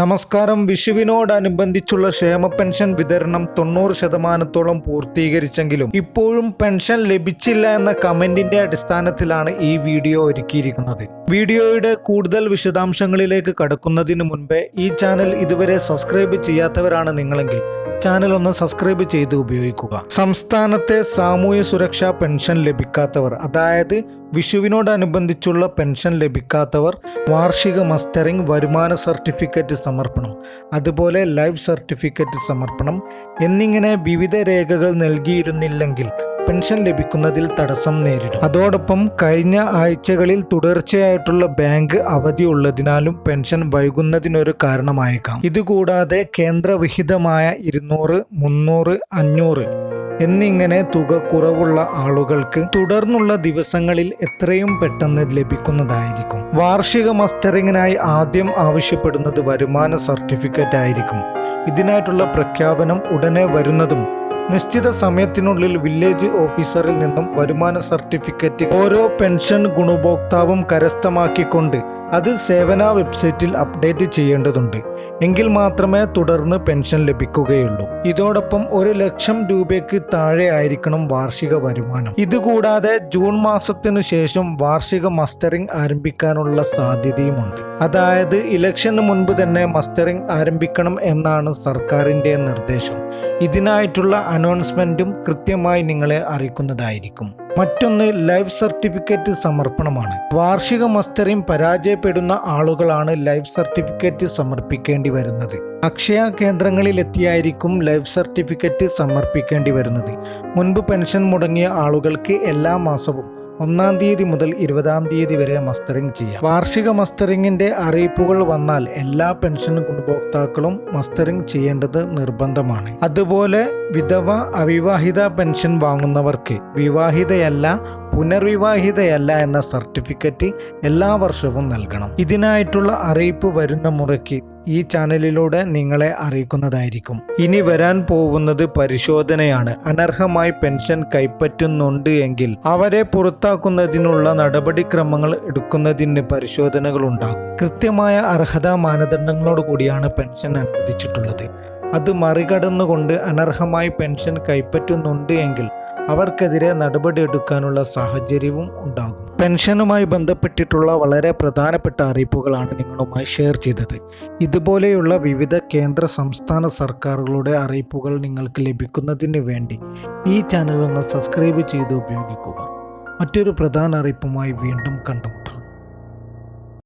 നമസ്കാരം. വിഷുവിനോടനുബന്ധിച്ചുള്ള ക്ഷേമ പെൻഷൻ വിതരണം 90% പൂർത്തീകരിച്ചെങ്കിലും ഇപ്പോഴും പെൻഷൻ ലഭിച്ചില്ല എന്ന കമന്റിന്റെ അടിസ്ഥാനത്തിലാണ് ഈ വീഡിയോ ഒരുക്കിയിരിക്കുന്നത്. വീഡിയോയുടെ കൂടുതൽ വിശദാംശങ്ങളിലേക്ക് കടക്കുന്നതിന് മുൻപേ ഈ ചാനൽ ഇതുവരെ സബ്സ്ക്രൈബ് ചെയ്യാത്തവരാണ് നിങ്ങളെങ്കിൽ ചാനൽ ഒന്ന് സബ്സ്ക്രൈബ് ചെയ്ത് ഉപയോഗിക്കുക. സംസ്ഥാനത്തെ സാമൂഹ്യ സുരക്ഷാ പെൻഷൻ ലഭിക്കാത്തവർ, അതായത് വിഷുവിനോടനുബന്ധിച്ചുള്ള പെൻഷൻ ലഭിക്കാത്തവർ വാർഷിക മസ്റ്ററിംഗ്, വരുമാന സർട്ടിഫിക്കറ്റ് സമർപ്പണം, അതുപോലെ ലൈഫ് സർട്ടിഫിക്കറ്റ് സമർപ്പണം എന്നിങ്ങനെ വിവിധ രേഖകൾ നൽകിയിരുന്നില്ലെങ്കിൽ പെൻഷൻ ലഭിക്കുന്നതിൽ തടസ്സം നേരിടും. അതോടൊപ്പം കഴിഞ്ഞ ആഴ്ചകളിൽ തുടർച്ചയായിട്ടുള്ള ബാങ്ക് അവധി ഉള്ളതിനാലും പെൻഷൻ വൈകുന്നതിനൊരു കാരണമായേക്കാം. ഇതുകൂടാതെ കേന്ദ്രവിഹിതമായ 200, 300, 500 എന്നിങ്ങനെ തുക കുറവുള്ള ആളുകൾക്ക് തുടർന്നുള്ള ദിവസങ്ങളിൽ എത്രയും പെട്ടെന്ന് ലഭിക്കുന്നതായിരിക്കും. വാർഷിക മസ്റ്ററിങ്ങിനായി ആദ്യം ആവശ്യപ്പെടുന്നത് വരുമാന സർട്ടിഫിക്കറ്റ് ആയിരിക്കും. ഇതിനായിട്ടുള്ള പ്രഖ്യാപനം ഉടനെ വരുന്നതും നിശ്ചിത സമയത്തിനുള്ളിൽ വില്ലേജ് ഓഫീസറിൽ നിന്നും വരുമാന സർട്ടിഫിക്കറ്റ് ഓരോ പെൻഷൻ ഗുണഭോക്താവും കരസ്ഥമാക്കിക്കൊണ്ട് അത് സേവന വെബ്സൈറ്റിൽ അപ്ഡേറ്റ് ചെയ്യേണ്ടതുണ്ട്. എങ്കിൽ മാത്രമേ തുടർന്ന് പെൻഷൻ ലഭിക്കുകയുള്ളൂ. ഇതോടൊപ്പം 1,00,000 രൂപയ്ക്ക് താഴെ ആയിരിക്കണം വാർഷിക വരുമാനം. ഇതുകൂടാതെ ജൂൺ മാസത്തിനു ശേഷം വാർഷിക മസ്റ്ററിംഗ് ആരംഭിക്കാനുള്ള സാധ്യതയുമുണ്ട്. അതായത് ഇലക്ഷന് മുൻപ് തന്നെ മസ്റ്ററിംഗ് ആരംഭിക്കണം എന്നാണ് സർക്കാരിന്റെ നിർദ്ദേശം. ഇതിനായിട്ടുള്ള അനൗൺസ്മെന്റും കൃത്യമായി നിങ്ങളെ അറിയിക്കുന്നതായിരിക്കും. മറ്റൊന്ന് ലൈഫ് സർട്ടിഫിക്കറ്റ് സമർപ്പണമാണ്. വാർഷിക മസ്റ്ററിംഗ് പരാജയപ്പെടുന്ന ആളുകളാണ് ലൈഫ് സർട്ടിഫിക്കറ്റ് സമർപ്പിക്കേണ്ടി വരുന്നത്. അക്ഷയ കേന്ദ്രങ്ങളിൽ എത്തിയായിരിക്കും ലൈഫ് സർട്ടിഫിക്കറ്റ് സമർപ്പിക്കേണ്ടി വരുന്നത്. മുൻപ് പെൻഷൻ മുടങ്ങിയ ആളുകൾക്ക് എല്ലാ മാസവും 1-ാം തീയതി മുതൽ 20-ാം തീയതി വരെ മസ്റ്ററിംഗ് ചെയ്യാം. വാർഷിക മസ്റ്ററിംഗിന്റെ അറിയിപ്പുകൾ വന്നാൽ എല്ലാ പെൻഷൻ ഗുണഭോക്താക്കളും മസ്റ്ററിംഗ് ചെയ്യേണ്ടത് നിർബന്ധമാണ്. അതുപോലെ വിധവ, അവിവാഹിത പെൻഷൻ വാങ്ങുന്നവർക്ക് വിവാഹിതയല്ല, പുനർവിവാഹിതയല്ല എന്ന സർട്ടിഫിക്കറ്റ് എല്ലാ വർഷവും നൽകണം. ഇതിനായിട്ടുള്ള അറിയിപ്പ് വരുന്ന മുറയ്ക്ക് ഈ ചാനലിലൂടെ നിങ്ങളെ അറിയിക്കുന്നതായിരിക്കും. ഇനി വരാൻ പോകുന്നത് പരിശോധനയാണ്. അനർഹമായി പെൻഷൻ കൈപ്പറ്റുന്നുണ്ട് എങ്കിൽ അവരെ പുറത്താക്കുന്നതിനുള്ള നടപടിക്രമങ്ങൾ എടുക്കുന്നതിന് പരിശോധനകൾ ഉണ്ടാകും. കൃത്യമായ അർഹതാ മാനദണ്ഡങ്ങളോട് കൂടിയാണ് പെൻഷൻ അനുവദിച്ചിട്ടുള്ളത്. അത് മറികടന്നുകൊണ്ട് അനർഹമായി പെൻഷൻ കൈപ്പറ്റുന്നുണ്ട് എങ്കിൽ അവർക്കെതിരെ നടപടിയെടുക്കാനുള്ള സാഹചര്യവും ഉണ്ടാകും. പെൻഷനുമായി ബന്ധപ്പെട്ടിട്ടുള്ള വളരെ പ്രധാനപ്പെട്ട അറിയിപ്പുകളാണ് നിങ്ങളുമായി ഷെയർ ചെയ്തത്. ഇതുപോലെയുള്ള വിവിധ കേന്ദ്ര സംസ്ഥാന സർക്കാരുകളുടെ അറിയിപ്പുകൾ നിങ്ങൾക്ക് ലഭിക്കുന്നതിന് വേണ്ടി ഈ ചാനൽ ഒന്ന് സബ്സ്ക്രൈബ് ചെയ്ത് ഉപയോഗിക്കുക. മറ്റൊരു പ്രധാന അറിയിപ്പുമായി വീണ്ടും കണ്ടുമുട്ടാം.